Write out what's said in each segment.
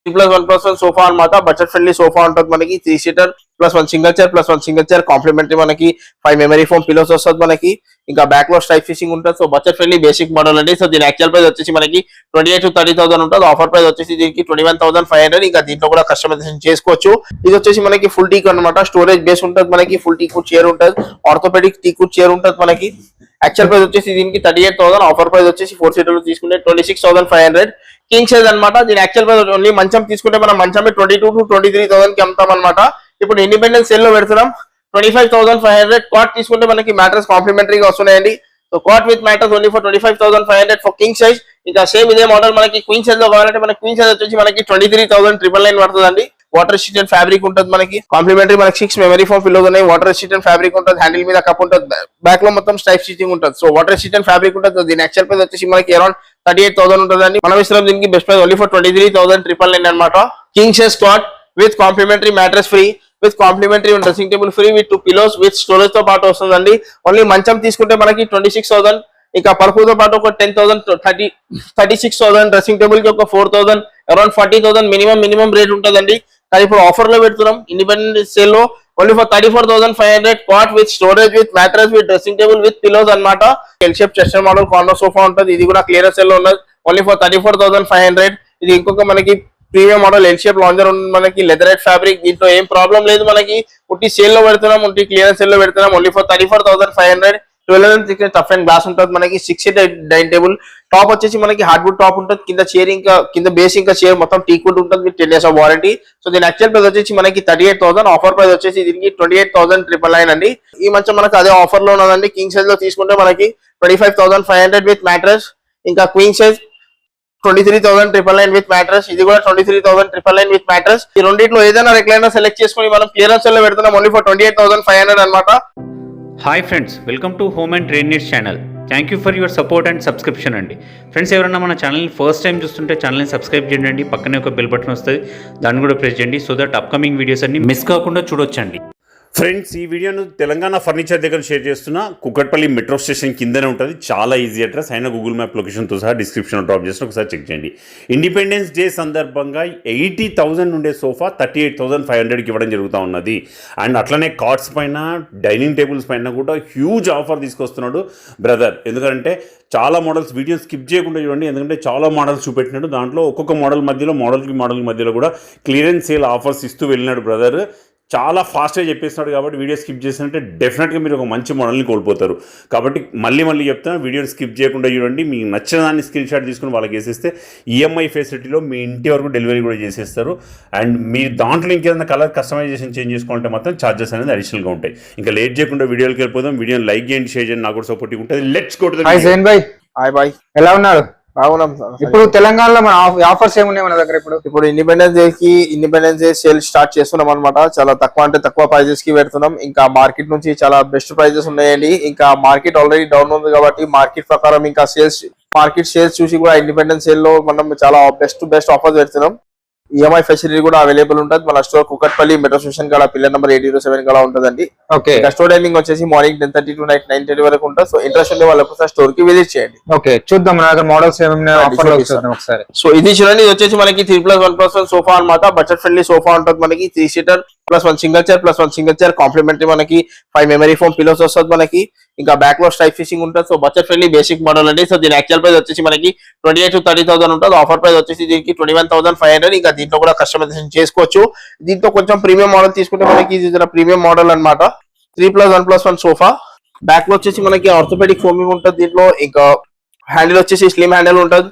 3+1+1 sofa అన్నమాట. Budget friendly sofa ఉంటుంది మనకి. 3 సీటర్ +1 సింగిల్ చైర్ కాంప్లిమెంటరీ మనకి 5 మెమరీ ఫోమ్ పిలోస్ వస్తుంది మనకి. ఇంకా బ్యాక్ లో స్ట్రైప్ ఫిషింగ్ ఉంటుంది. So budget friendly basic model అండి. సో దీని యాక్చువల్ ప్రైస్ వచ్చేసి మనకి 28,000 to 30,000 ఉంటుంది. ఆఫర్ ప్రైస్ వచ్చేసి దీనికి 21,500. ఇంకా దీంట్లో కూడా కస్టమైజేషన్ చేసుకోవచ్చు. ఇది వచ్చేసి మనకి ఫుల్ టీక్ అనమాట. స్టోరేజ్ బేస్ ఉంటుంది మనకి. ఫుల్ టీక్ చైర్ ఉంటుంది. ఆర్థోపెడిక్ టీక్ చైర్ ఉంటుంది మనకి. యాక్చువల్ ప్రైస్ వచ్చేసి దీనికి 38,000. ఆఫర్ ప్రైస్ వచ్చేసి 4 సీటర్లు తీసుకుంటే 26,500. కింగ్ సైజ్ అనమాట. దీని యాక్చువల్ ప్రైస్ ఓన్లీ మంచం తీసుకుంటే మనం మంచమే 22,000 to 23,000 కి అమ్ముతాం అనమాట. ఇప్పుడు ఇండిపెండెన్స్ సేల్ లో పెడుతున్నాం 25,500. కాట్ తీసుకుంటే మనకి మ్యాట్రెస్ కాంప్లిమెంటరీగా వస్తున్నాయండి. So cot with mattress only for 25,500 for king size. ఇంకా సేమ్ ఇదే మోడల్ మనకి క్వీన్ సైజ్ లో కావాలంటే మనకి క్వీన్ సైజ్ వచ్చేసి మనకి 23,999 పడుతుందండి. వాటర్ రెసిస్టెంట్ ఫ్యాబ్రిక్ ఉంటుంది మనకి. కాంప్లిమెంటరీ మనకి 6 మెమరీ ఫోమ్ పిల్లోస్ ఉన్నాయి. వాటర్ రెసిస్టెంట్ ఫ్యాబ్రిక్ ఉంటుంది. హ్యాండిల్ మీద కప్ ఉంటుంది. బ్యాక్ లో మొత్తం స్ట్రైప్ స్టిచింగ్ ఉంటుంది. సో వాటర్ రెసిస్టెంట్ ఫ్యాబ్రిక్ ఉంటుంది. దీని యాక్చువల్ ప్రైస్ వచ్చేసి మనకి అరౌండ్ 38,000 ఉంటుందండి. మనం ఇస్తున్నాం దీనికి బెస్ట్ ప్రైస్ ఓన్లీ ఫర్ 23,999 అనమాట. King size cot with complimentary mattress free, with complimentary dressing table free, with 2 pillows with storage తో పాటు వస్తుందండి. ఓన్లీ మంచం తీసుకుంటే మనకి 26,000. ఇంకా పరుపుతో పాటు ఒక 10,000 36,000. డ్రెస్సింగ్ టేబుల్ కి ఒక 4,000, అరౌండ్ 40,000 మినిమం రేట్ ఉంటుందండి. కానీ ఇప్పుడు ఆఫర్ లో పెడుతున్నాం ఇండిపెండెంట్ సేల్ లో only for 34,500. Cot with storage with mattress with dressing table with pillows అనమాట. L shape chester model corner sofa ఉంటుంది. ఇది కూడా క్లియరెన్స్ సేల్ లో ఉన్నది. Only for 34,500. ఇది ఇంకొక మనకి premium model L shape lounger ఉంది మనకి. Leatherite fabric. దీంట్లో ఏం ప్రాబ్లం లేదు మనకి. ఉట్టి సేల్ లో పెడుతున్నాం, ఉట్టి క్లియరెన్స్ సేల్ లో పెడుతున్నాం. Only for 34,500. 12 tough and glass ఉంటుంది మనకి. 6 సీట్ డైనింగ్ టేబుల్. టాప్ వచ్చేసి మనకి హార్డ్వుడ్ టాప్ ఉంటుంది. కింద చైర్ ఇంకా కింద బేస్ ఇంకా చైర్ మొత్తం టీక్ వుడ్ ఉంటుంది with 10 years of warranty. So దీని యాక్చువల్ ప్రైస్ వచ్చేసి మనకి 38,000. ఆఫర్ ప్రైస్ వచ్చేసి దీనికి 28,999 అండి. ఈ మంచం మనకి అదే ఆఫర్ లో ఉన్నదండి. కింగ్ సైజ్ లో తీసుకుంటే మనకి 25,500 విత్ మ్యాట్రెస్. ఇంకా క్వీన్ సైజ్ 23,999 విత్ మ్యాట్రెస్. ఇది కూడా 23,999 విత్ మ్యాట్రెస్. ఈ రెండింటిలో ఏదైనా రెక్లైనర్ సెలెక్ట్ చేసుకుని మనం క్లియరెన్స్ లో పెడుతున్నాం ఓన్లీ ఫర్ 28,500 అనమాట. Hi friends, welcome to home and trade needs channel. Thank you for your support and subscription అండి. ఫ్రెండ్స్, ఎవరైనా మన ఛానల్ని ఫస్ట్ టైం చూస్తుంటే ఛానల్ని సబ్స్క్రైబ్ చేయండి. పక్కనే ఒక బెల్ బటన్ వస్తుంది, దాన్ని కూడా ప్రెస్ చేయండి. సో దట్ అప్కమింగ్ వీడియోస్ అన్ని మిస్ కాకుండా చూడొచ్చండి. ఫ్రెండ్స్, ఈ వీడియోను తెలంగాణ ఫర్నిచర్ దగ్గర షేర్ చేస్తున్నా. కుక్కట్పల్లి మెట్రో స్టేషన్ కిందనే ఉంటుంది. చాలా ఈజీ అడ్రస్. అయినా గూగుల్ మ్యాప్ లొకేషన్తో సహా డిస్క్రిప్షన్లో డ్రాప్ చేసిన ఒకసారి చెక్ చేయండి. ఇండిపెండెన్స్ డే సందర్భంగా 80,000 ఉండే సోఫా 38,500కి ఇవ్వడం జరుగుతూ ఉన్నది. అండ్ అట్లనే కార్డ్స్ పైన, డైనింగ్ టేబుల్స్ పైన కూడా హ్యూజ్ ఆఫర్ తీసుకొస్తున్నాడు బ్రదర్. ఎందుకంటే చాలా మోడల్స్, వీడియో స్కిప్ చేయకుండా చూడండి. ఎందుకంటే చాలా మోడల్స్ చూపెట్టినాడు. దాంట్లో ఒక్కొక్క మోడల్ మధ్యలో మోడల్ మధ్యలో కూడా క్లియరెన్స్ సేల్ ఆఫర్స్ ఇస్తూ వెళ్ళినాడు బ్రదర్. చాలా ఫాస్ట్గా చెప్పేస్తున్నాడు కాబట్టి వీడియో స్కిప్ చేసినట్టే డెఫినెట్గా మీరు ఒక మంచి మోడల్ని కోల్పోతారు. కాబట్టి మళ్ళీ చెప్తాను, వీడియోని స్కిప్ చేయకుండా చూడండి. మీకు నచ్చిన దాన్ని స్క్రీన్ షాట్ తీసుకుని వాళ్ళకి వేసేస్తే ఈఎంఐ ఫెసిలిటీలో మీ ఇంటి వరకు డెలివరీ కూడా చేసేస్తారు. అండ్ మీరు దాంట్లో ఇంకేదైనా కలర్ కస్టమైజేషన్ చేంజ్ చేసుకోవాలంటే మాత్రం ఛార్జెస్ అనేది అడిషనల్గా ఉంటాయి. ఇంకా లేట్ చేయకుండా వీడియోకి వెళ్ళిపోదాం. వీడియోని లైక్ చేయండి, షేర్ చేయండి, నాకు కూడా సపోర్టివ్ ఉంటుంది. Let's go to the hi Jain భాయ్. హాయ్ బాయ్, ఎలా ఉన్నారు? బాగున్నాం సార్. ఇప్పుడు తెలంగాణలో మన ఆఫర్స్ ఏమున్నాయి మన దగ్గర? ఇప్పుడు ఇండిపెండెన్స్ డే సేల్ స్టార్ట్ చేస్తున్నాం అనమాట. చాలా తక్కువ ప్రైజెస్ కి పెడుతున్నాం. ఇంకా మార్కెట్ నుంచి చాలా బెస్ట్ ప్రైజెస్ ఉన్నాయండి. ఇంకా మార్కెట్ ఆల్రెడీ డౌన్ ఉంది కాబట్టి మార్కెట్ ప్రకారం ఇంకా మార్కెట్ సేల్స్ చూసి కూడా ఇండిపెండెన్స్ సేల్ లో మనం చాలా బెస్ట్ ఆఫర్స్ పెడుతున్నాం. ఈఎంఐ ఫెసిలిటీ కూడా అవైలబుల్ ఉంటుంది. మన స్టోర్ కుకట్పల్లి మెట్రో స్టేషన్ కాడ పిల్లర్ నెంబర్ 807 కాడ ఉంటుందండి. స్టోర్ టైమింగ్ వచ్చేసి మార్నింగ్ 10:30 to night 9:30 వరకు ఉంటుంది. సో ఇంట్రెస్ట్ ఉండే వాళ్ళకి స్టోర్ కి విజిట్ చేయండి. ఓకే, చూద్దాం మన దగ్గర మోడల్స్ ఒకసారి. సో ఇది చూడండి, ఇది వచ్చేసి మనకి 3+1+1 సోఫా అనమాట. బడ్జెట్ ఫ్రెండ్లీ సోఫా ఉంటుంది మనకి. 3 సీటర్ +1 సింగిల్ చైర్ కాంప్లిమెంటరీ మనకి 5 మెమరీ ఫోమ్ పిలోస్ వస్తుంది మనకి. ఇంకా బ్యాక్ లో స్ట్రైప్ ఫిషింగ్ ఉంటుంది. So budget friendly basic model అండి. సో దీని యాక్చువల్ ప్రైస్ వచ్చేసి మనకి 28,000 to 30,000 ఉంటుంది. ఆఫర్ ప్రైస్ వచ్చేసి దీనికి 21,500. ఇంకా దీంట్లో కూడా కస్టమైజేషన్ చేసుకోవచ్చు. దీంట్లో కొంచెం ప్రీమియం మోడల్ తీసుకుంటే మనకి ఇది ప్రీమియం మోడల్ అనమాట. 3+1+1 సోఫా. బ్యాక్ లో వచ్చేసి మనకి ఆర్థోపెడిక్ ఫోమింగ్ ఉంటుంది దీంట్లో. ఇంకా హ్యాండిల్ వచ్చేసి స్లిమ్ హ్యాండిల్ ఉంటుంది.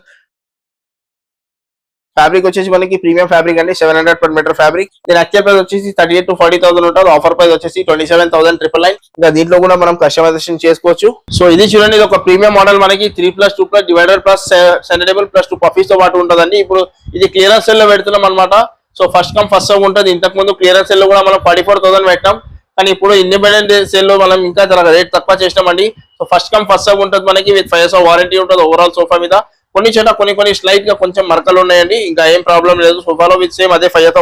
ఫ్యాబ్రిక్ వచ్చేసి మనకి ప్రీమియం ఫ్యాబ్రిక్ అండి. 700 per meter ఫ్యాబ్రిక్. దీని యాక్చువల్ ప్రైస్ వచ్చేసి 38,000 to 40,000 ఉంటుంది. ఆఫర్ ప్రైస్ వచ్చేసి 27,999. ఇంకా దీంట్లో కూడా మనం కస్టమైజేషన్ చేసుకోవచ్చు. సో ఇది చూడండి, ఇది ఒక ప్రీమియం మోడల్ మనకి. 3+2+ divider plus centre table plus 2 puffies తో పాటు ఉంటుందండి. ఇప్పుడు ఇది క్లియరెన్స్ సేల్ లో పెడుతున్నాం అనమాట. So first come first serve ఉంటుంది. ఇంతకు ముందు క్లియరెన్స్ సేల్ లో కూడా మనం 44,000 పెట్టాం. కానీ ఇప్పుడు ఇండిపెండెంట్ సేల్ లో మనం ఇంకా చాలా రేట్ తక్కువ చేసినామండి. So first come first serve ఉంటుంది మనకి. విత్ 5 years వారంటీ ఉంటుంది ఓవరాల్ సోఫా మీద. కొన్ని చోట కొన్ని స్లైట్ గా కొంచెం మరకలు ఉన్నాయండి. ఇంకా ఏం ప్రాబ్లం లేదు. సోఫాలో విత్ సేమ్ అదే 5 years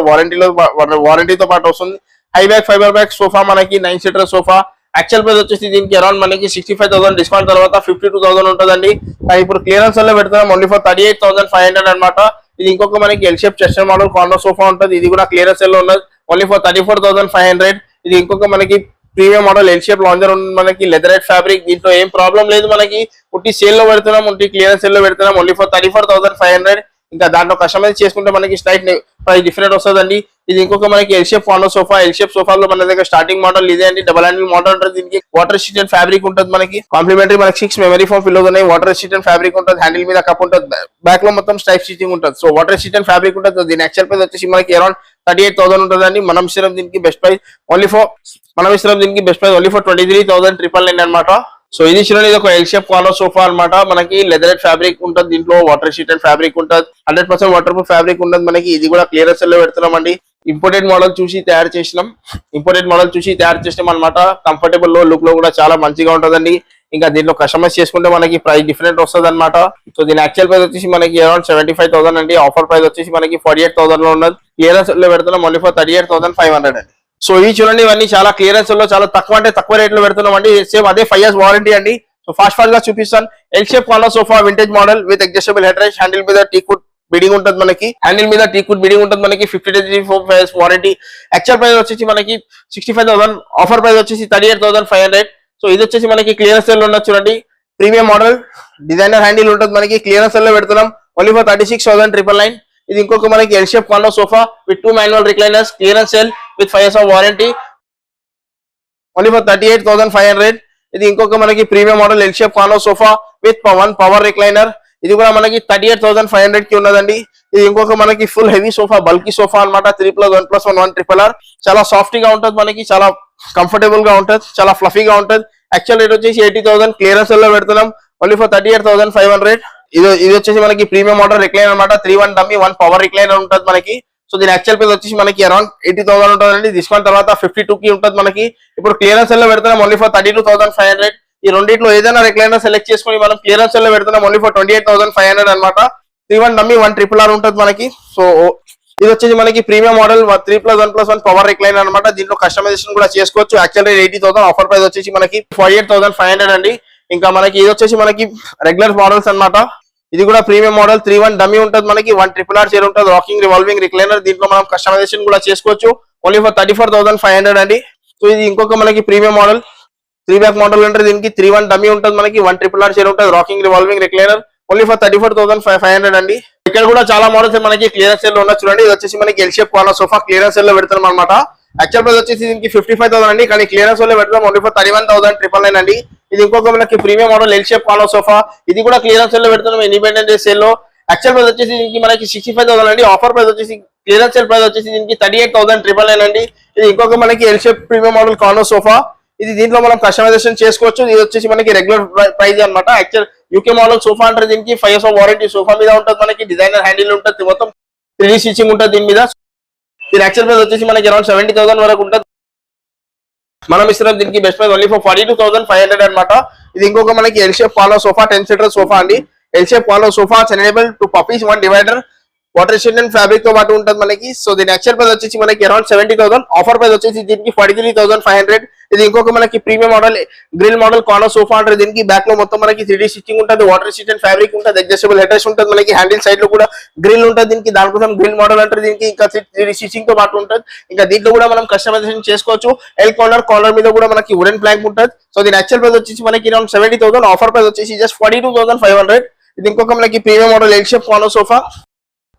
వారంటీతో పాటు వస్తుంది. High back fibre back sofa మనకి 9 seater సోఫా. యాక్చువల్ ప్రైస్ వచ్చేసి దీనికి అరౌండ్ మనకి 65,000 డిస్కౌంట్ తర్వాత 52,000 ఉంటుందండి. ఇప్పుడు క్లియరెన్స్ లో పెడతాం ఓన్లీ ఫర్ 38,500 అనమాట. ఇది ఇంకొక మనకి L shape chester model corner sofa ఉంటుంది. ఇది కూడా క్లియరెన్స్ సేల్ లో ఉన్నది ఓన్లీ ఫర్ 34,500. ఇది ఇంకొక మనకి premium model L shape lounger ఉంది మనకి లెదరైట్ ఫ్యాబ్రిక్. దీంట్లో ఏం ప్రాబ్లం లేదు, మనకి ఉట్టి సేల్ లో పెడుతున్నాం, ఉట్టి క్లియరెన్స్ సేల్ లో పెడుతున్నాం ఓన్లీ ఫర్ 34,500. ఇంకా దాంట్లో కస్టమైజ్ చేసుకుంటే మనకి స్లైట్ ప్రైస్ డిఫరెంట్ వస్తుందండి. ఇది ఇంకొక మనకి L shape corner sofa. L shape సోఫాలో మన దగ్గర స్టార్టింగ్ మోడల్ ఇదే అండి, డబల్ హ్యాండిల్ మోడల్ ఉంటుంది. దీనికి వాటర్ రెసిస్టెంట్ ఫ్యాబ్రిక్ ఉంటుంది మనకి. కాంప్లిమెంటరీ మనకి 6 మెమరీ ఫోమ్ పిల్లోస్ ఉన్నాయి. వాటర్ రెసిస్టెంట్ ఫ్యాబ్రిక్ ఉంటుంది. హ్యాండిల్ మీద కప్ ఉంటుంది, బ్యాక్ లో మొత్తం స్ట్రైప్ స్టిచింగ్ ఉంటుంది. సో వాటర్ రెసిస్టెంట్ ఫ్యాబ్రిక్ ఉంటుంది. దీని యాక్చువల్ ప్రైస్ వచ్చేసి మనకి అరౌండ్ 38,000 ఉంటుందండి. మనం ఇస్తున్నాం దీనికి బెస్ట్ ప్రైస్ ఓన్లీ ఫర్ 23,999 అనమాట. సో ఇది చూడండి, ఇది ఒక ఎల్ షేప్ కార్నర్ సోఫా అనమాట. మనకి లెదరైట్ ఫ్యాబ్రిక్ ఉంటుంది, దీంట్లో వాటర్ రెసిస్టెంట్ ఫ్యాబ్రిక్ ఉంటుంది, 100% వాటర్ ప్రూఫ్ ఫ్యాబ్రిక్ ఉంటుంది మనకి. ఇది కూడా క్లియరెన్స్ లో పెడుతున్నాం అండి. ఇంపోర్టెడ్ మోడల్ చూసి తయారు చేసినాం అనమాట. కంఫర్టబుల్ లో లుక్ లో కూడా చాలా మంచిగా ఉంటుందండి. ఇంకా దీంట్లో కస్టమైజ్ చేసుకుంటే మనకి ప్రైస్ డిఫరెంట్ వస్తుంది అనమాట. సో దీని యాక్చువల్ ప్రైస్ వచ్చేసి మనకి అరౌండ్ 75,000 అండి. ఆఫర్ ప్రైస్ వచ్చేసి మనకి 48,000 లో ఉన్నది. క్లియరెన్స్ లో పెడుతున్నాం ఓన్లీ ఫర్ 38,500 అండి. సో ఈ చూడండి, ఇవన్నీ చాలా క్లియరెన్స్ లో చాలా తక్కువ అంటే తక్కువ రేట్ లో పెడుతున్నాం అండి. సేమ్ అదే 5 years వారంటీ అండి. సో ఫాస్ట్ గా చూపిస్తాను. L shape corner sofa vintage model with adjustable head rest. Handle మీద టీకుడ్ బిడింగ్ ఉంటుంది మనకి. 50 days వారంటీ. యాక్చువల్ ప్రైస్ వచ్చేసి మనకి 65,000, ఆఫర్ ప్రైస్ వచ్చేసి 38,500. సో ఇది వచ్చేసి మనకి క్లియరెన్స్ సేల్ లో ఉన్నది చూడండి. ప్రీమియం మోడల్ డిజైనర్ హ్యాండిల్ ఉంటుంది మనకి. క్లియరెన్స్ సేల్ లో పెడుతున్నాం ఓన్లీ ఫర్ 36,999. ఇది ఇంకొక మనకి L shape corner sofa with 2 manual recliners. Clearance sale with 5 years warranty only for 38,500. ఇది ఇంకొక మనకి premium model L shape corner sofa with 1 power recliner. ఇది కూడా మనకి 38,500 కి ఉన్నదండి. ఇది ఇంకొక మనకి full heavy sofa, bulky sofa అనమాట. 3+1+1 RRR. చాలా సాఫ్ట్ గా ఉంటుంది మనకి, చాలా కంఫర్టబుల్ గా ఉంటుంది, చాలా ఫ్లఫీగా ఉంటుంది. యాక్చువల్ రేట్ వచ్చేసి 80,000. క్లియరెన్స్ లో పెడుతున్నాం ఓన్లీ ఫర్ 38,500. ఇది వచ్చేసి మనకి ప్రీమియం మోడల్ రిక్లైనర్ అనమాట. 3-1 డమ్మీ 1 power recliner ఉంటుంది మనకి. సో దీని యాక్చువల్ ప్రైస్ వచ్చేసి మనకి అరౌండ్ 80,000 ఉంటుందండి. డిస్కౌంట్ తర్వాత 52 కి ఉంటుంది మనకి. ఇప్పుడు క్లియరెన్స్ లో పెడుతున్నాం ఓన్లీ ఫర్ 32,500. ఈ రెండింటిలో ఏదైనా రిక్లైనర్ సెలెక్ట్ చేసుకుని మనం క్లియరెన్స్ లో పెడుతున్నాం ఓన్లీ ఫర్ 28,500 అనమాట. 3-1 డమ్మీ 1 RRR ఉంటుంది మనకి. సో ఇది వచ్చేసి మనకి ప్రీమియం మోడల్ 3+1+1 పవర్ రిక్లైనర్ అనమాట. దీంట్లో కస్టమైజేషన్ కూడా చేసుకోవచ్చు. యాక్చువల్ రేట్ 80,000, ఆఫర్ ప్రైస్ వచ్చేసి మనకి 48,500 అండి. ఇంకా మనకి ఇది వచ్చేసి మనకి రెగ్యులర్ మోడల్స్ అనమాట. ఇది కూడా ప్రీమియం మోడల్ 3-1 డమ్మీ ఉంటుంది మనకి. 1 RRR చైర్ ఉంటుంది, రాకింగ్ రివాల్వింగ్ రిక్లైనర్. దీంట్లో మనం కస్టమైజేషన్ కూడా చేసుకోవచ్చు ఓన్లీ ఫర్ 34,500 అండి. సో ఇది ఇంకొక మనకి ప్రీమియం మోడల్ 3 back మోడల్ అంటే దీనికి 3-1 డమ్మీ ఉంటుంది మనకి. 1 RRR చైర్ ఉంటుంది, rocking revolving recliner only for 34,500 అండి. ఇక్కడ కూడా చాలా మోడల్స్ మనకి క్లియరెన్స్ సేల్ లో ఉన్నాయి చూడండి. ఇది వచ్చేసి మనకి L shape corner sofa clearance sale లో పెడుతున్నాం అనమాట. యాక్చువల్ ప్రైస్ వచ్చేసి దీనికి 55,000 అండి, కానీ క్లియరెన్స్ లో పెడుతున్నాం ఓన్లీ ఫర్ 31,999 అండి. ఇది ఇంకొక మనకి premium model L shape corner sofa. ఇది కూడా క్లియరెన్స్ సేల్ లో పెడుతున్నాం ఇండిపెండెంట్ డే సేల్ లో. యాక్చువల్ ప్రైస్ వచ్చేసి దీనికి మనకి 65,000 అండి. ఆఫర్ ప్రైస్ వచ్చేసి క్లియరెన్స్ సేల్ ప్రైస్ వచ్చేసి దీనికి 38,999 అండి. ఇది ఇంకొక మనకి L shape premium model corner sofa. ఇది దీంట్లో మనం కస్టమైజేషన్ చేసుకోవచ్చు. ఇది వచ్చేసి మనకి రెగ్యులర్ ప్రైస్ అనమాట. యాక్చువల్ యూకే మోడల్ సోఫా అంటే దీనికి 5 years వారంటీ. సోఫా మీద ఉంటుంది మనకి, డిజైనర్ హ్యాండిల్ ఉంటుంది, మొత్తం 3D స్టిచింగ్ ఉంటుంది దీని మీద. దీని యాక్చువల్ ప్రైస్ వచ్చేసి మనకి అరౌండ్ 70,000 వరకు ఉంటుంది. మనం ఇస్తున్నాం దీనికి బెస్ట్ ప్రైస్ ఓన్లీ ఫర్ 42,500 అనమాట. ఇది ఇంకొక మనకి L shape corner sofa 10-seater sofa అండి. L shape corner sofa enable to పప్పీస్ 1 divider వాటర్ రెసిస్టెంట్ ఫ్యాబ్రిక్ తో పాటు ఉంటుంది మనకి. సో దీని యాక్చువల్ ప్రైస్ వచ్చేసి మనకి అరౌండ్ 70,000, ఆఫర్ ప్రైస్ వచ్చేసి దీనికి 43,500. ఇది ఇంకొక మనకి premium model grill model corner sofa అంటే దీనికి బ్యాక్ లో మొత్తం మనకి 3D స్టిచ్చింగ్ ఉంటుంది, వాటర్ రెసిస్టెంట్ ఫ్యాబ్రిక్ ఉంటుంది, అడ్జస్టబుల్ హెడ్ రెస్ట్ ఉంటుంది మనకి. హ్యాండిల్ సైడ్ లో కూడా గ్రిల్ ఉంటుంది దీనికి. దానికోసం గ్రిల్ మోడల్ అంటే దీనికి ఇంకా 3D స్టిచ్చింగ్ తో పాటు ఉంటుంది. ఇంకా దీంట్లో కూడా మనం కస్టమైజేషన్ చేసుకోవచ్చు. ఎల్ కార్నర్ మీద కూడా మనకి వుడెన్ ప్లాంక్ ఉంటుంది. సో దీని యాక్చువల్ ప్రైస్ వచ్చేసి మనకి అరౌండ్ 70,000, ఆఫర్ ప్రైస్ వచ్చేసి జస్ట్ 42,500. ఇది ఇంకొక మనకి premium model L shape corner sofa.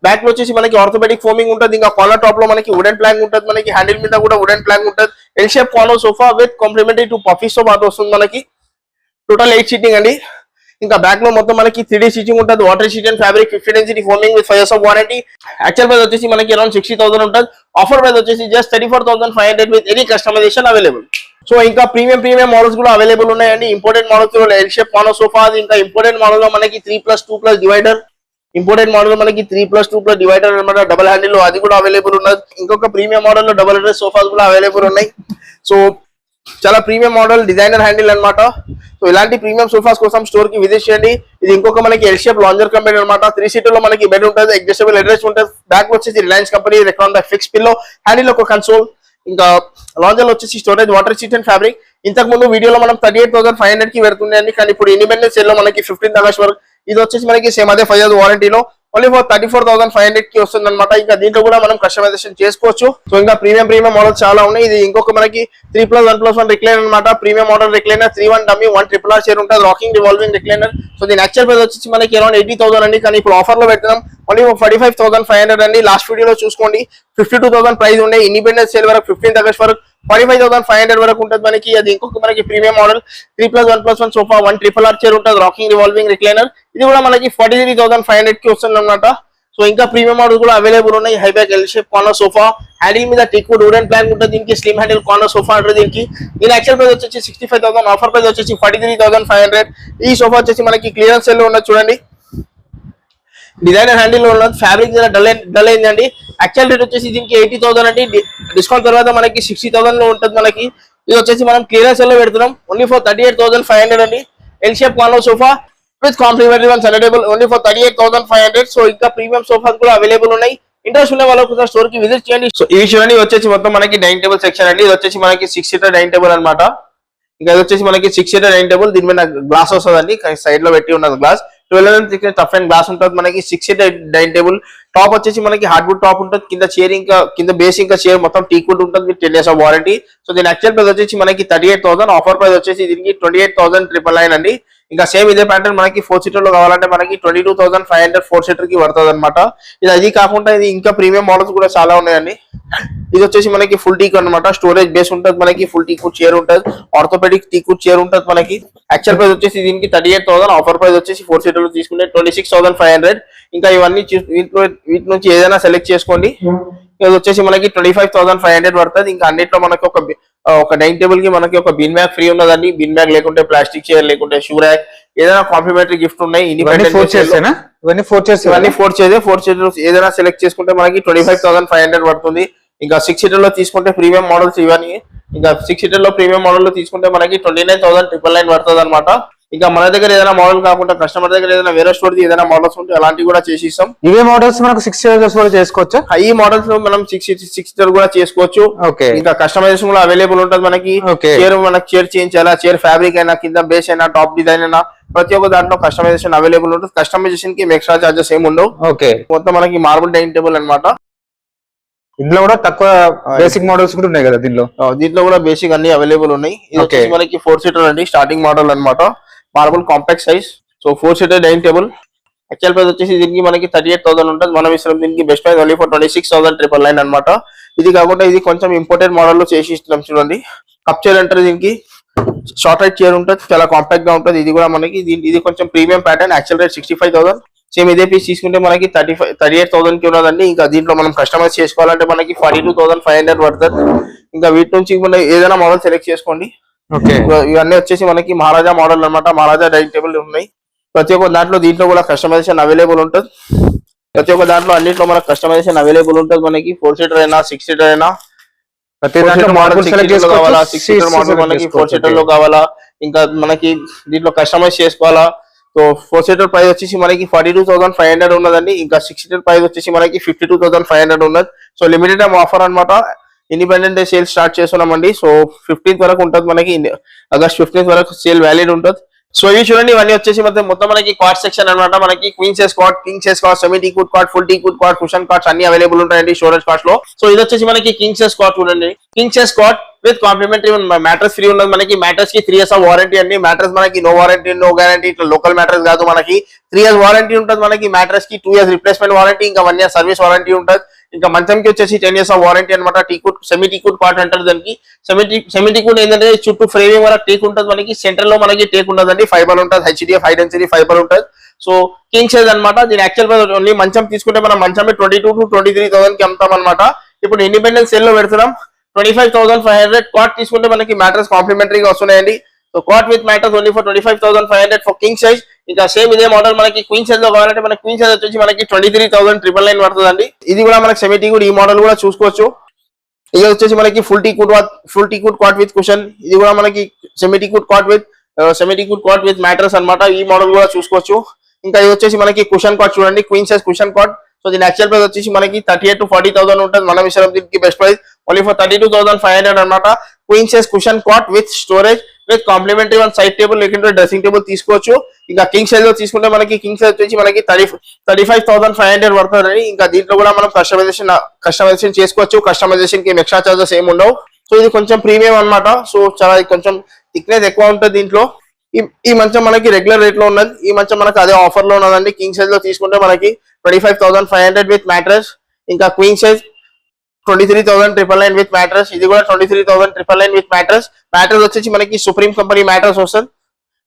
Back లో వచ్చేసి మనకి ఆర్థోపెడిక్ ఫోమింగ్ ఉంటుంది. ఇంకా కార్నర్ టాప్ లో మనకి వుడెన్ ప్లాంక్ ఉంటుంది మనకి. హ్యాండిల్ మీద కూడా వుడెన్ ప్లాంక్ ఉంటుంది. L shape corner sofa with complimentary 2 puffies తో పాటు వస్తుంది మనకి. టోటల్ 8 సీటింగ్ అండి. ఇంకా బ్యాక్ లో మొత్తం మనకి 3D స్టిచింగ్ ఉంటుంది, water resistant fabric, 50 density foaming with 5 years warranty. Actual price వచ్చేసి మనకి అరౌండ్ 60,000 ఉంటుంది. ఆఫర్ ప్రైస్ వచ్చేసి just 34,500 with any customisation available. So ఇంకా ప్రీమియం మోడల్స్ కూడా అవైలబుల్ ఉన్నాయండి. Imported models L shape corner sofa. ఇంకా ఇంపోర్టెడ్ మోడల్ లో మనకి 3+2+ డివైడర్, ఇంపోర్టెడ్ మోడల్ మనకి 3+2+ డివైడర్ అనమాట, డబల్ హ్యాండిల్, అది కూడా అవైలబుల్ ఉన్నది. ఇంకొక ప్రీమియం మోడల్ లో డబల్ హెడ్ సోఫాస్ కూడా అవైలబుల్ ఉన్నాయి. సో చాలా ప్రీమియం మోడల్ డిజైనర్ హ్యాండిల్ అనమాట. సో ఇలాంటి ప్రీమియం సోఫాస్ కోసం స్టోర్ కి విజిట్ చేయండి. ఇది ఇంకొక మనకి ఎల్ షేప్ లాంజర్ కంపెనీ అనమాట. 3 seater లో మనకి బెడ్ ఉంటుంది, అడ్జస్టబుల్ హెడ్ రెస్ట్ ఉంటుంది. బ్యాక్ వచ్చేసి Reliance company Recron fix pillow, handle ఒక కన్సోల్. ఇంకా లాంజర్ వచ్చేసి స్టోరేజ్, వాటర్ రెసిస్టెంట్ ఫ్యాబ్రిక్. ఇంతకు ముందు వీడియోలో మనం 38,500 కి పెడుతుండే అండి, కానీ ఇప్పుడు ఇండిపెండెన్స్ సేల్ లో మనకి 15th August వరకు. ఇది వచ్చేసి మనకి సేమ్ అదే 5 years వారంటీలో ఓన్లీ ఫర్ 34,500 కి వస్తుంది అనమాట. ఇంకా దీంట్లో కూడా మనం కస్టమైజేషన్ చేసుకోవచ్చు. సో ఇంకా ప్రీమియం మోడల్స్ చాలా ఉన్నాయి. ఇది ఇంకొక మనకి 3+1+1 రిక్లైనర్ అనమాట. Premium model recliner 3-1 dummy 1 RRR chair ఉంటుంది, రాకింగ్ రివాల్వింగ్ రిక్లైనర్. సో దీని యాక్చువల్ ప్రైస్ వచ్చి మనకి అరౌండ్ 80,000 అండి, కానీ ఇప్పుడు ఆఫర్ లో పెడతాం ఓన్లీ 45,500 అండి. లాస్ట్ వీడియోలో చూసుకోండి 52,000 ప్రైస్ ఉండే. ఇండిపెండెన్స్ సేల్ వరకు 15th ఆగస్ట్ వరకు 45,500 వరకు ఉంటుంది మనకి. అది ఇంకొక మనకి premium model 3+1+1 sofa 1 RRR chair ఉంటుంది, రాకింగ్ రివాల్వింగ్ రిక్లైనర్. ఇది కూడా మనకి 43,500 కి వస్తుంది అనమాట. సో ఇంకా ప్రీమియం మోడల్ కూడా అవైలబుల్ ఉన్నాయి. High back L shape corner sofa, handle మీద టిక్వుడ్ వుడెన్ ప్లాంక్ ఉంటుంది. దీనికి స్లిమ్ హ్యాండిల్ కార్నర్ సోఫా అంటారు దీనికి. దీని యాక్చువల్ ప్రైస్ వచ్చేసి 65,000, ఆఫర్ ప్రైస్ వచ్చేసి 43,500. ఈ సోఫా వచ్చేసి మనకి క్లియరెన్స్ సేల్ లో ఉన్నది చూడండి. డిజైనర్ హ్యాండిల్ లో ఉన్నది, ఫ్యాబ్రిక్ డల్ అయిందండి. యాక్చువల్ రేట్ వచ్చేసి దీనికి 80,000 అండి. డిస్కౌంట్ తర్వాత మనకి 60,000 లో ఉంటుంది మనకి. ఇది వచ్చేసి మనం క్లియరెన్స్ సేల్ లో పెడుతున్నాం ఓన్లీ ఫర్ 38,500 అండి. L shape corner sofa with complimentary one selectable only for 38,500. So ఇంకా ప్రీమియం సోఫాస్ కూడా అవైలబుల్ ఉన్నాయి. ఇంట్రెస్ట్ ఉన్న వాళ్ళకు స్టోర్ కి విజిట్ చేయండి. సో ఈ చూడండి వచ్చేసి మొత్తం మనకి డైనింగ్ టేబుల్ సెక్షన్ అండి. ఇది వచ్చేసి మనకి 6 సీటర్ డైనింగ్ టేబుల్ అనమాట. ఇంకా ఇది వచ్చేసి మనకి 6 సీటర్ డైనింగ్ టేబుల్. దీని మీద గ్లాస్ వస్తుందండి, సైడ్ లో పెట్టి ఉన్నది గ్లాస్. 12 టఫ్ అండ్ గ్లాస్ ఉంటుంది మనకి. 6 సీటర్ డైనింగ్ టేబుల్. టాప్ వచ్చేసి మనకి హార్డ్వుడ్ టాప్ ఉంటుంది, కింద చైర్ ఇంకా కింద బేస్ ఇంకా చైర్ మొత్తం టీక్వుడ్ ఉంటుంది with 10 years of warranty. So దీని యాక్చువల్ ప్రైస్ వచ్చేసి మనకి 38,000, ఆఫర్ ప్రైస్ వచ్చేసి దీనికి 28,999 అండి. ఇంకా సేమ్ ఇదే ప్యాటర్న్ మనకి 4 సీటర్ లో కావాలంటే మనకి 22,500 4 సీటర్ కి పడుతుంది అనమాట. ఇది అది కాకుండా ఇది ఇంకా ప్రీమియం మోడల్స్ కూడా చాలా ఉన్నాయండి. ఇది వచ్చేసి మనకి ఫుల్ టీక్ అనమాట. స్టోరేజ్ బేస్ ఉంటుంది మనకి, ఫుల్ టీక్వుడ్ చైర్ ఉంటుంది, ఆర్థోపెడిక్ టీక్వుడ్ చైర్ ఉంటుంది మనకి. యాక్చువల్ ప్రైస్ వచ్చేసి దీనికి 38,000, ఆఫర్ ప్రైస్ వచ్చేసి 4 సీటర్ తీసుకుంటే 26,500. ఇంకా ఇవన్నీ వీటి నుంచి ఏదైనా సెలెక్ట్ చేసుకోండి. ఇది వచ్చేసి మనకి 25,500 పడుతుంది. ఇంకా అన్నిట్లో మనకి ఒక డైనింగ్ టేబుల్ కి మనకి ఒక బిన్ బ్యాగ్ ఫ్రీ ఉన్నదండి. బిన్ బ్యాగ్ లేకుంటే ప్లాస్టిక్ చైర్ లేకుంటే షూ ర్యాక్ ఏదైనా కాంప్లిమెంటరీ గిఫ్ట్ ఉన్నాయి. ఇవన్నీ 4 చైర్స్ ఏదైనా సెలెక్ట్ చేసుకుంటే మనకి 25,500 పడుతుంది. ఇంకా 6 సీటర్ లో తీసుకుంటే ప్రీమియం మోడల్స్ ఇవన్నీ. ఇంకా 6 సీటర్ లో ప్రీమియం మోడల్ లో తీసుకుంటే మనకి 29,999 పడుతుంది అనమాట. ఇంకా మన దగ్గర ఏదైనా మోడల్ కాకుండా కస్టమర్ దగ్గర ఏదైనా వేరే స్టోర్ ఏదైనా మోడల్స్ ఉంటే అలాంటివి కూడా చేసి ఇస్తాం. ఇవే మోడల్స్ మనకు 6 సీటర్స్ కూడా చేసుకోవచ్చు. ఈ మోడల్స్ లో మనం 6 సీటర్ కూడా చేసుకోవచ్చు. ఇంకా కస్టమైజేషన్ కూడా అవైలబుల్ ఉంటుంది మనకి. చైర్ మనకి చైర్ చేయించాలా, చైర్ ఫ్యాబ్రిక్ అయినా, కింద బేస్ అయినా, టాప్ డిజైన్ అయినా ప్రతి ఒక్క దాంట్లో కస్టమైజేషన్ అవైలబుల్ ఉంటుంది. కస్టమైజేషన్ కి ఎక్స్ట్రా చార్జెస్ ఏమి ఉండవు. మొత్తం మనకి మార్బుల్ డైనింగ్ టేబుల్ అనమాట. ఇందులో కూడా తక్కువ బేసిక్ మోడల్స్ కూడా ఉన్నాయి కదా దీంట్లో కూడా బేసిక్ అన్ని అవైలబుల్ ఉన్నాయి. ఇది వచ్చేసి మనకి 4 సీటర్ అండి, స్టార్టింగ్ మోడల్ అనమాట. Marble compact size. So 4 seater dining table. Actual price వచ్చేసి దీనికి మనకి 38,000 ఉంటుంది. మనం ఇస్తున్నాం దీనికి బెస్ట్ ప్రైస్ ఓన్లీ ఫర్ 26,999 అనమాట. ఇది కాకుండా ఇది కొంచెం ఇంపోర్టెడ్ మోడల్ లో చేసి ఇస్తున్నాం చూడండి. కప్ చైర్ అంటారు దీనికి. షార్ట్ రైట్ చైర్ ఉంటుంది, చాలా కాంపాక్ట్ గా ఉంటుంది. ఇది కూడా మనకి ఇది కొంచెం premium pattern. Actual rate 65,000. Same ఇదే పీస్ తీసుకుంటే మనకి 38,000 కి ఉన్నదండి. ఇంకా దీంట్లో మనం కస్టమైజ్ చేసుకోవాలంటే మనకి 42,500 పడుతుంది. ఇంకా వీటి నుంచి మనం ఏదైనా మోడల్ సెలెక్ట్ చేసుకోండి. ఇవన్నీ వచ్చేసి మనకి మహారాజా మోడల్ అనమాట. మహారాజా డైనింగ్ టేబుల్ ఉన్నాయి. ప్రతి ఒక్క దాంట్లో దీంట్లో కూడా కస్టమైజేషన్ అవైలబుల్ ఉంటుంది. ప్రతి ఒక్క దాంట్లో అన్నింటిలో మనకి కస్టమైజేషన్ అవైలబుల్ ఉంటుంది మనకి. 4 సీటర్ అయినా 6 సీటర్ అయినా మోడల్ 6 సీటర్ కావాలా, 6 సీటర్ మోడల్ మనకి 4 సీటర్ లో కావాలా, ఇంకా మనకి దీంట్లో కస్టమైజ్ చేసుకోవాలా. సో 4 సీటర్ ప్రైస్ వచ్చేసి మనకి 42,500 ఉన్నదండి. ఇంకా 6 సీటర్ ప్రైస్ వచ్చేసి మనకి 52,500 ఉన్నది. సో లిమిటెడ్ టైం ఆఫర్ అనమాట. ఇండిపెండెంట్ డే సేల్ స్టార్ట్ చేస్తున్నామండి. సో 15th వరకు ఉంటుంది మనకి. ఆగస్ట్ 15th వరకు సేల్ వ్యాలిడ్ ఉంటుంది. సో ఇవి చూడండి, ఇవన్నీ వచ్చేసి మొత్తం మనకి క్వాడ్ సెక్షన్ అనమాట. మనకి queen size quad, king size quad, semi teakwood quad, full teakwood quad, cushion quads అన్ని అవైలబుల్ ఉంటాయండి స్టోరేజ్ కార్డ్స్ లో. సో ఇది వచ్చేసి మనకి కింగ్ సైజ్ క్వాడ్ చూడండి. King size quad with complimentary mattress free ఉన్నది మనకి. మ్యాట్రెస్ కి 3 years ఆఫ్ వారంటీ అండి. మ్యాట్రెస్ మనకి నో వారంటీ నో గ్యారంటీ, ఇట్లా లోకల్ మ్యాట్రెస్ కాదు మనకి. 3 years వారంటీ ఉంటుంది మనకి. మ్యాట్రెస్ కి 2 years రిప్లేస్మెంట్ వారంటీ, ఇంకా 1 year సర్వీస్ వారంటీ ఉంటుంది. ఇంకా మంచంకి వచ్చేసి 10 years ఆఫ్ వారంటీ అనమాట. టీక్వుడ్ సెమీ టీక్వుడ్ క్వాడ్ అంటారు దానికి. సెమీ టీక్వుడ్ ఏంటంటే చుట్టూ ఫ్రేమింగ్ వరకు టేక్ ఉంటుంది మనకి. సెంటర్ లో మనకి టేక్ ఉండదండి, ఫైబర్ ఉంటుంది. HDF హై డెన్సిటీ ఫైబర్ ఉంటుంది. సో కింగ్ సైజ్ అనమాట. దీని యాక్చువల్ ప్రైస్ ఓన్లీ మంచం తీసుకుంటే మనం మంచం 22,000 to 23,000 కి అమ్ముతాం అనమాట. ఇప్పుడు ఇండిపెండెన్స్ సేల్ లో పెడుతున్నాం 25,500. క్వాడ్ తీసుకుంటే మనకి మ్యాట్రెస్ కాంప్లిమెంటరీగా వస్తున్నాయండి. So quad with mattress only for 25,500 for king size. ఇంకా సేమ్ ఇదే మోడల్ మనకి క్వీన్ సైజ్ లో కావాలంటే మనకి క్వీన్ సైజ్ వచ్చేసి మనకి 23,999 పడుతుందండి. ఇది కూడా మనకి సెమీ టీక్వుడ్. ఈ మోడల్ కూడా చూసుకోవచ్చు. ఇది వచ్చేసి మనకి full teakwood quad with cushion. ఇది కూడా మనకి semi teakwood quad with mattress అనమాట. ఈ మోడల్ కూడా చూసుకోవచ్చు. ఇంకా ఇది వచ్చేసి మనకి కుషన్ క్వాడ్ చూడండి, queen size cushion quad. So దీని యాక్చువల్ ప్రైస్ వచ్చేసి మనకి 38,000 to 40,000 ఉంటుంది. మనం ఇష్టం దీనికి బెస్ట్ ప్రైస్ ఓన్లీ ఫర్ 32,500 అనమాట. Queen size cushion quad with storage with complimentary one side table లేకుంటే డ్రెస్సింగ్ టేబుల్ తీసుకోవచ్చు. ఇంకా కింగ్ సైజ్ లో తీసుకుంటే మనకి కింగ్ సైజ్ వచ్చి మనకి 35,500 పడుతుంది. ఇంకా దీంట్లో కూడా మనం కస్టమైజేషన్ చేసుకోవచ్చు. కస్టమైజేషన్ కి ఎక్స్ట్రా చార్జెస్ ఏమి ఉండవు. సో ఇది కొంచెం ప్రీమియం అన్నమాట. సో చాలా కొంచెం థిక్నెస్ ఎక్కువ ఉంటుంది దీంట్లో. ఈ మంచం మనకి రెగ్యులర్ రేట్ లో ఉన్నది. ఈ మంచం మనకి అదే ఆఫర్ లో ఉన్నదండి. కింగ్ సైజ్ లో తీసుకుంటే మనకి 25,500 విత్ మ్యాట్రెస్. ఇంకా క్వీన్ సైజ్ 23,999 విత్ మ్యాట్రెస్. ఇది కూడా 23,999 విత్ మ్యాట్రెస్. మ్యాట్రెస్ వచ్చేసి మనకి సుప్రీం కంపెనీ మ్యాట్రెస్ వస్తుంది.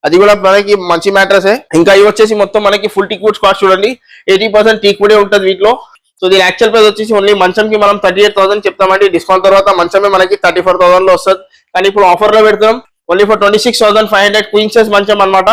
అది కూడా మనకి మంచి మ్యాట్రెస్. ఇంకా ఇవి వచ్చేసి మొత్తం మనకి ఫుల్ టీక్ వుడ్ కాస్ట్ చూడండి 80% టీక్ వుడే ఉంటుంది వీటిలో. సో దీని యాక్చువల్ ప్రైస్ వచ్చేసి ఓన్లీ మంచంకి మనం 38,000 చెప్తామండి. డిస్కౌంట్ తర్వాత మంచమే మనకి 34,000 లో వస్తుంది. కానీ ఇప్పుడు ఆఫర్ లో పెడుతున్నాం ఓన్లీ ఫర్ 26,500 క్వీన్ సైజ్ మంచం అనమాట.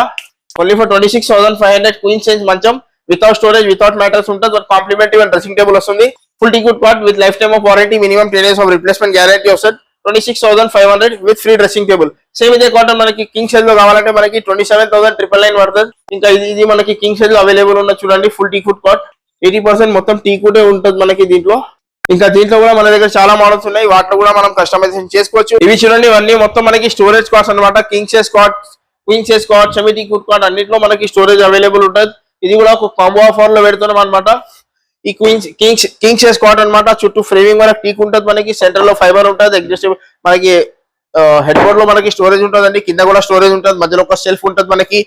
ఓన్లీ ఫర్ 26,500 క్వీన్ సైజ్ మంచం వితౌట్ స్టోరేజ్ వితౌట్ మ్యాట్రెస్ ఉంటుంది. కాంప్లిమెంటరీ డ్రెస్సింగ్ టేబుల్ వస్తుంది. Full teak wood cot with lifetime of warranty, minimum 10 years of replacement guarantee వస్తుంది. 26,500 with free dressing table. Same ఇదే కాటన్ మనకి king size లో కావాలంటే మనకి 27,999 పడుతుంది. ఇంకా ఇది మనకి కింగ్ సైజ్ లో అవైలబుల్ ఉన్న చూడండి ఫుల్ టీక్ వుడ్ కాట్ 80% మొత్తం టీక్ వుడ్ ఉంటుంది మనకి దీంట్లో. ఇంకా దీంట్లో కూడా మన దగ్గర చాలా మోడల్స్ ఉన్నాయి. వాటిలో కూడా మనం కస్టమైజేషన్ చేసుకోవచ్చు. ఇవి చూడండి ఇవన్నీ మొత్తం మనకి స్టోరేజ్ కాట్స్ అనమాట. King size cot, queen size cot, semi teak wood cot అన్నింటిలో మనకి స్టోరేజ్ అవైలబుల్ ఉంటుంది. ఇది కూడా ఒక కాంబో ఆఫర్ లో పెడుతున్నాం అనమాట. ఈ కింగ్ సైజ్ కాట్ అనమాట. చుట్టూ ఫ్రేమింగ్ వరకు టీక్ ఉంటుంది మనకి. సెంటర్ లో ఫైబర్ ఉంటుంది. అడ్జస్ట్ మనకి హెడ్ బోర్డ్ లో మనకి స్టోరేజ్ ఉంటుందండి. కింద కూడా స్టోరేజ్ ఉంటుంది. మధ్యలో ఒక సెల్ఫ్ ఉంటుంది మనకి.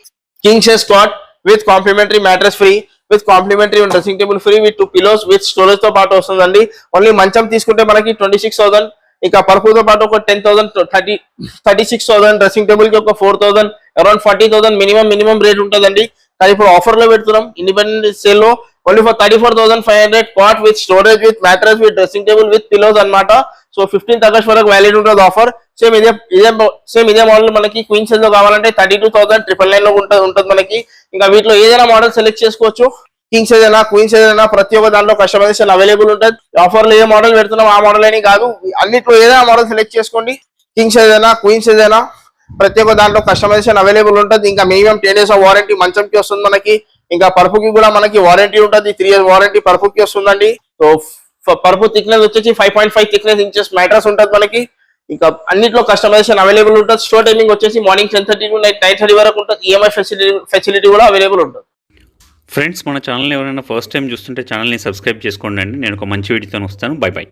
King size cot with complimentary mattress free, with complimentary dressing table free, with 2 pillows with storage తో పాటు వస్తుందండి. ఓన్లీ మంచం తీసుకుంటే మనకి 26,000. ఇంకా పరుపుతో పాటు ఒక 10,000, 36,000. డ్రెస్సింగ్ టేబుల్ కి ఒక 4,000, అరౌండ్ 40,000 మినిమం రేట్ ఉంటుందండి. కానీ ఇప్పుడు ఆఫర్ లో పెడుతున్నాం ఇండిపెండెంట్ సేల్ లో only for 34,500 cot with storage with mattress with dressing table with pillows అనమాట. సో 15th August వరకు వ్యాలిడ్ ఉంటుంది ఆఫర్. సేమ్ ఇదే మోడల్ మనకి క్వీన్ సైజ్ లో కావాలంటే 32,999 లో ఉంటుంది మనకి. ఇంకా వీటిలో ఏదైనా మోడల్ సెలెక్ట్ చేసుకోవచ్చు. కింగ్ సైజ్ అయినా క్వీన్ సైజ్ అయినా ప్రతి ఒక్క దాంట్లో కస్టమైజేషన్ అవైలబుల్ ఉంటుంది. ఆఫర్ లో ఏ మోడల్ పెడుతున్నాం ఆ మోడల్ అని కాదు, అన్నిట్లో ఏదైనా మోడల్ సెలెక్ట్ చేసుకోండి. కింగ్ సైజ్ అయినా క్వీన్ సైజ్ అయినా ప్రతి ఒక్క దాంట్లో కస్టమైజేషన్ అవైలబుల్ ఉంటుంది. ఇంకా మినిమం 10 years ఆఫ్ వారంటీ మంచంకి వస్తుంది మనకి. ఇంకా పరుపుకి కూడా మనకి వారంటీ ఉంటుంది. 3 years వారంటీ పరుపుకి వస్తుందండి. సో పరుపు థిక్నెస్ వచ్చేసి 5.5 థిక్నెస్ ఇంచెస్ మ్యాట్రెస్ ఉంటుంది మనకి. ఇంకా అన్నిట్లో కస్టమైజేషన్ అవైలబుల్ ఉంటుంది. స్టోర్ టైమింగ్ వచ్చేసి మార్నింగ్ 10:30 to నైట్ 9:30 వరకు ఉంటుంది. ఈఎంఐ ఫెసిలిటీ కూడా అవైలబుల్ ఉంటుంది. ఫ్రెండ్స్ మన ఛానల్ ఎవరైనా ఫస్ట్ టైం చూస్తుంటే ఛానల్ని సబ్స్క్రైబ్ చేసుకోండి అండి. నేను ఒక మంచి వీడియోతో వస్తాను. By by.